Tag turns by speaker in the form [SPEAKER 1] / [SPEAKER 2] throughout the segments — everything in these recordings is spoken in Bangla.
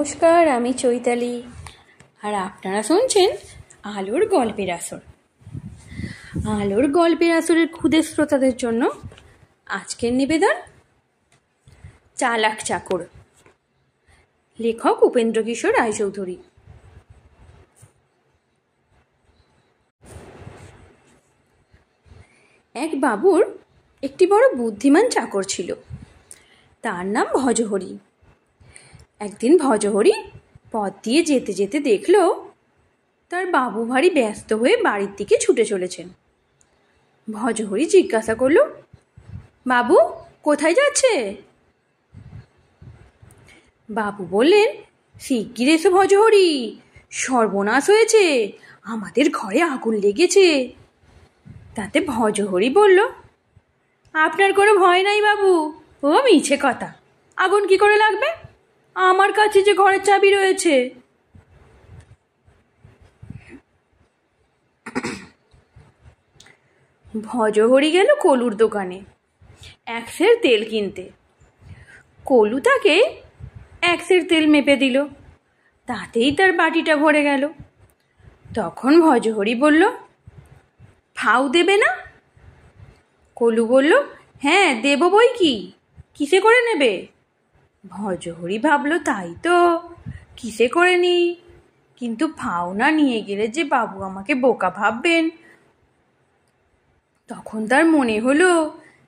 [SPEAKER 1] নমস্কার, আমি চৈতালি, আর আপনারা শুনছেন আলোর গল্পের আসর। আলোর গল্পের আসরের ক্ষুদে শ্রোতাদের জন্য আজকের নিবেদন চালাক চাকর, লেখক উপেন্দ্রকিশোর রায়চৌধুরী। এক বাবুর একটি বড় বুদ্ধিমান চাকর ছিল, তার নাম ভজহরি। একদিন ভজহরি পথ দিয়ে যেতে যেতে দেখল তার বাবু ভারী ব্যস্ত হয়ে বাড়ির দিকে ছুটে চলেছেন। ভজহরি জিজ্ঞাসা করল, বাবু কোথায় যাচ্ছে? বাবু বললেন, শিগগির এসো ভজহরি, সর্বনাশ হয়েছে, আমাদের ঘরে আগুন লেগেছে। তাতে ভজহরি বলল, আপনার কোনো ভয় নাই বাবু, ও মিছে কথা, আগুন কি করে লাগবে? আমার কাছে যে ঘরের চাবি রয়েছে। ভজহরি গেল কলুর দোকানে 1 সের তেল কিনতে। কলু তাকে 1 সের তেল মেপে দিল, তাতেই তার বাটিটা ভরে গেল। তখন ভজহরি বলল, ফাউ দেবে না? কলু বলল, হ্যাঁ দেব বই কি, কিসে করে নেবে? ভজহরি ভাবল, তাই তো, কিসে করে নি, কিন্তু ফাউ না নিয়ে গেলে যে বাবু আমাকে বোকা ভাববেন। তখন তার মনে হলো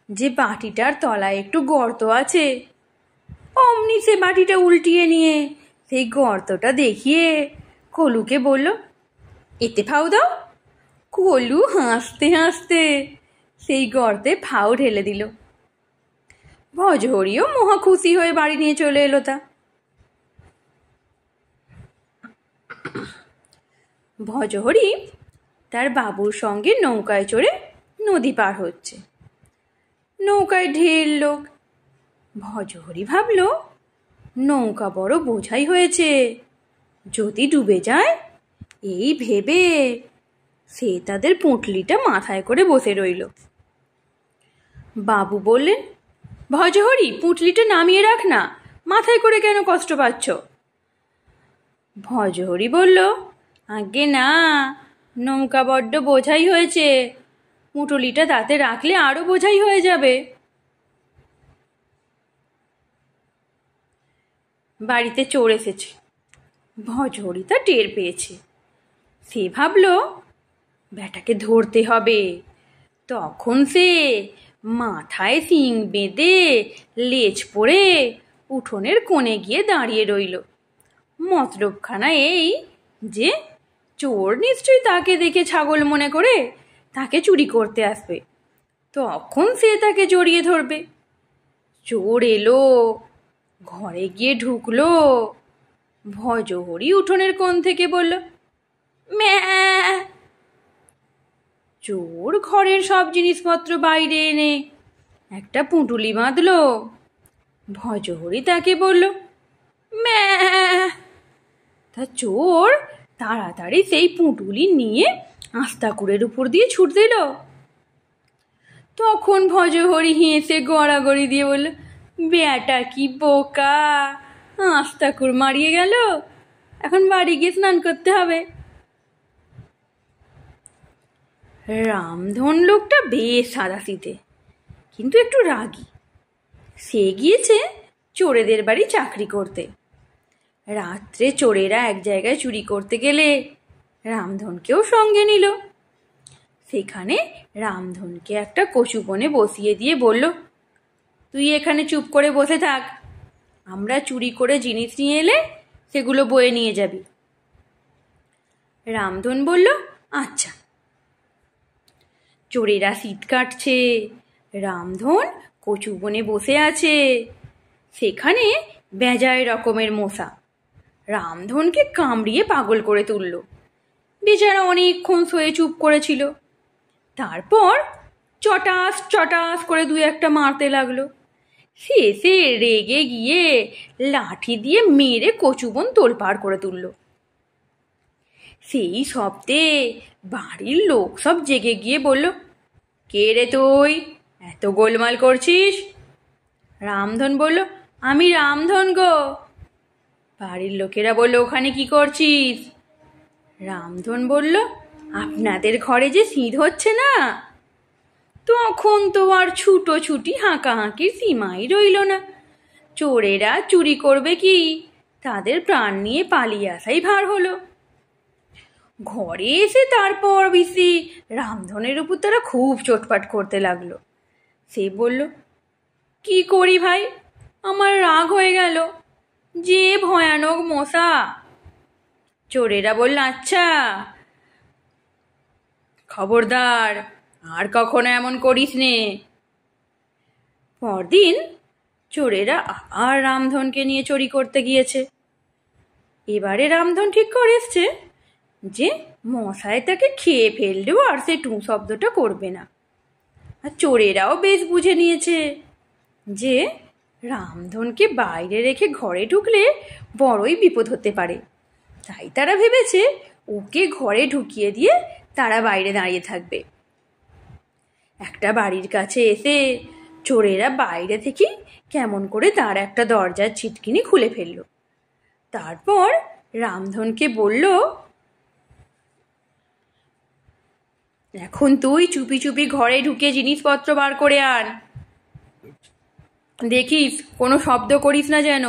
[SPEAKER 1] যে বাটিটার তলায় একটু গর্ত আছে। অমনি সে বাটিটা উল্টিয়ে নিয়ে সেই গর্তটা দেখিয়ে কলুকে বলল, এতে ফাউ দাও। কলু হাসতে হাসতে সেই গর্তে ফাউ ঢেলে দিল। ভজহরিও মহা খুশি হয়ে বাড়ি নিয়ে চলে এলো। ভজহরি তার বাবুর সঙ্গে নৌকায় চড়ে নদী পার হচ্ছে। নৌকায় ঢের লোক। ভজহরি ভাবল, নৌকা বড় বোঝাই হয়েছে, যদি ডুবে যায়, এই ভেবে সে তাদের পুঁটলিটা মাথায় করে বসে রইল। বাবু বললেন, ভজহরি পুঁটলিটা নামিয়ে রাখ না, মাথায় করে কেন কষ্ট পাচ্ছ? ভজহরি বলল, আগে না, নৌকা বড্ড বোঝাই হয়েছে, পুঁটলিটা তাতে রাখলে আরো বোঝাই হয়ে যাবে। বাড়িতে চোর এসেছে। ভজহরি তা টের পেয়েছে। সে ভাবল, ব্যাটাকে ধরতে হবে। তখন সে মাথায় শিং বেঁধে লেজ পড়ে উঠোনের কোণে গিয়ে দাঁড়িয়ে রইল। মতলবখানা এই যে চোর নিশ্চয়ই তাকে দেখে ছাগল মনে করে তাকে চুরি করতে আসবে, তখন সে তাকে জড়িয়ে ধরবে। চোর এলো, ঘরে গিয়ে ঢুকলো। ভজহরি উঠোনের কোণ থেকে বলল, ম্যাঁ। চোর ঘরের সব জিনিসপত্র বাইরে এনে একটা পুঁটুলি বাঁধল। ভজহরি তাকে বলল, ম্যাঁ। তা চোর তাড়াতাড়ি সেই পুঁটুলি নিয়ে আস্তাকুড়ের উপর দিয়ে ছুট দিল। তখন ভজহরি হেসে গড়াগড়ি দিয়ে বলল, বেটা কি বোকা, আস্তাকুড় মারিয়ে গেল, এখন বাড়ি গিয়ে স্নান করতে হবে। রামধন লোকটা বেশ সাদাসিধে, কিন্তু একটু রাগী। সে গিয়েছে চোরেদের বাড়ি চাকরি করতে। রাত্রে চোরেরা এক জায়গায় চুরি করতে গেলে রামধনকেও সঙ্গে নিল। সেখানে রামধনকে একটা কচু বনে বসিয়ে দিয়ে বলল, তুই এখানে চুপ করে বসে থাক, আমরা চুরি করে জিনিস নিয়ে এলে সেগুলো বয়ে নিয়ে যাবি। রামধন বলল, আচ্ছা। চোরেরা শীত কাটছে, রামধন কচু বনে বসে আছে। সেখানে বেজায় রকমের মশা রামধনকে কামড়িয়ে পাগল করে তুলল। বেচারা অনেকক্ষণ শুয়ে চুপ করেছিল। তারপর চটাস চটাস করে 2-1টা মারতে লাগলো। শেষে রেগে গিয়ে লাঠি দিয়ে মেরে কচুবন তোলপাড় করে তুলল। সেই শব্দে বাড়ির লোক সব জেগে গিয়ে বলল, কে রে তুই, এত গোলমাল করছিস? রামধন বলল, আমি রামধন গো। বাড়ির লোকেরা বলল, ওখানে কি করছিস? রামধন বলল, আপনাদের ঘরে যে শীত হচ্ছে না। তখন তো আর ছুটোছুটি হাঁকাহাঁকির সীমাই রইল না। চোরেরা চুরি করবে কি, তাদের প্রাণ নিয়ে পালিয়ে আসাই ভার হলো। ঘরে এসে তারপর বেশি রামধনের উপর তারা খুব চোটপাট করতে লাগলো। সে বলল, কি করি ভাই, আমার রাগ হয়ে গেল, যে ভয়ানক মশা। চোরেরা বলল, আচ্ছা খবরদার, আর কখনো এমন করিস নে। পরদিন চোরেরা আর রামধনকে নিয়ে চুরি করতে গিয়েছে। এবারে রামধন ঠিক করে এসছে যে মশায় তাকে খেয়ে ফেললেও আর সে টুঁ শব্দটা করবে না। আর চোরেরাও বেশ বুঝে নিয়েছে যে রামধনকে বাইরে রেখে ঘরে ঢুকলে বড়ই বিপদ হতে পারে। তাই তারা ভেবেছে ওকে ঘরে ঢুকিয়ে দিয়ে তারা বাইরে দাঁড়িয়ে থাকবে। একটা বাড়ির কাছে এসে চোরেরা বাইরে থেকে কেমন করে তার একটা দরজার ছিটকিনি খুলে ফেলল। তারপর রামধনকে বলল, এখন তুই চুপি চুপি ঘরে ঢুকে জিনিসপত্র বার করে আন, দেখিস কোনো শব্দ করিস না যেন।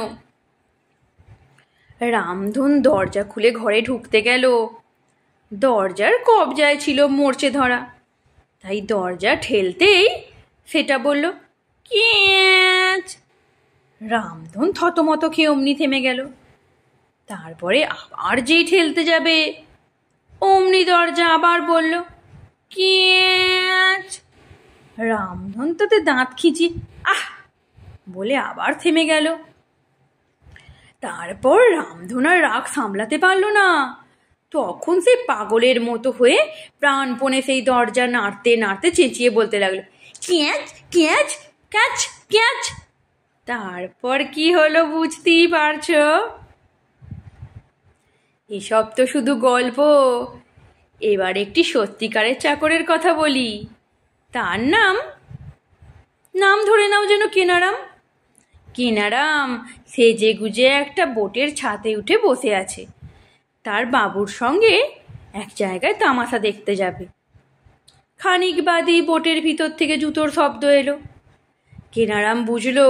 [SPEAKER 1] রামধন দরজা খুলে ঘরে ঢুকতে গেল। দরজার কবজায় ছিল মরচে ধরা, তাই দরজা ঠেলতেই সেটা বলল, ক্যাঁচ। রামধন থতমত খেয়ে অমনি থেমে গেল। তারপরে আবার যেই ঠেলতে যাবে অমনি দরজা আবার বলল, ক্যাঁচ। রামধন তাতে দাঁত খিচি আহ বলে আবার থেমে গেল। তারপর রামধন আর রাগ সামলাতে পারল না। তখন সে পাগলের মতো হয়ে প্রাণপণে সেই দরজা নাড়তে নাড়তে চেঁচিয়ে বলতে লাগলো, ক্যাঁচ ক্যাঁচ ক্যাঁচ ক্যাঁচ। তারপর কি হলো বুঝতেই পারছো। এসব তো শুধু গল্প। এবার একটি সত্যিকারের চাকরের কথা বলি। তার নাম ধরে নাও যেন কেনারাম। কেনারাম সেজে গুজে একটা বোটের ছাদে উঠে বসে আছে। তার বাবুর সঙ্গে এক জায়গায় তামাশা দেখতে যাবে। খানিক বাদেই বোটের ভিতর থেকে জুতোর শব্দ এলো। কেনারাম বুঝলো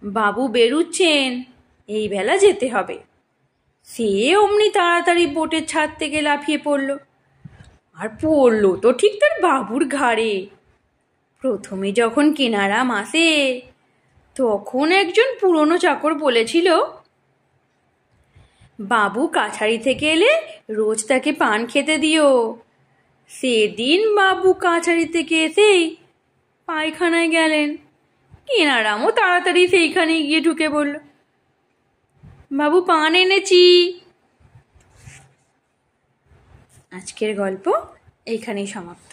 [SPEAKER 1] বাবু বেরুচ্ছেন, এই বেলা যেতে হবে। সে অমনি তাড়াতাড়ি বোটের ছাদ থেকে লাফিয়ে পড়ল। আর পড়লো তো ঠিক তার বাবুর ঘাড়ে। প্রথমে যখন কেনারাম আসে তখন একজন পুরনো চাকর বলেছিল, বাবু কাছারি থেকে এলে রোজ তাকে পান খেতে দিও। সেদিন বাবু কাছারি থেকে এসেই পায়খানায় গেলেন। কেনারামও তাড়াতাড়ি সেইখানে গিয়ে ঢুকে বলল, বাবু পান এনেছি। আজকের গল্প এইখানেই সমাপ্ত।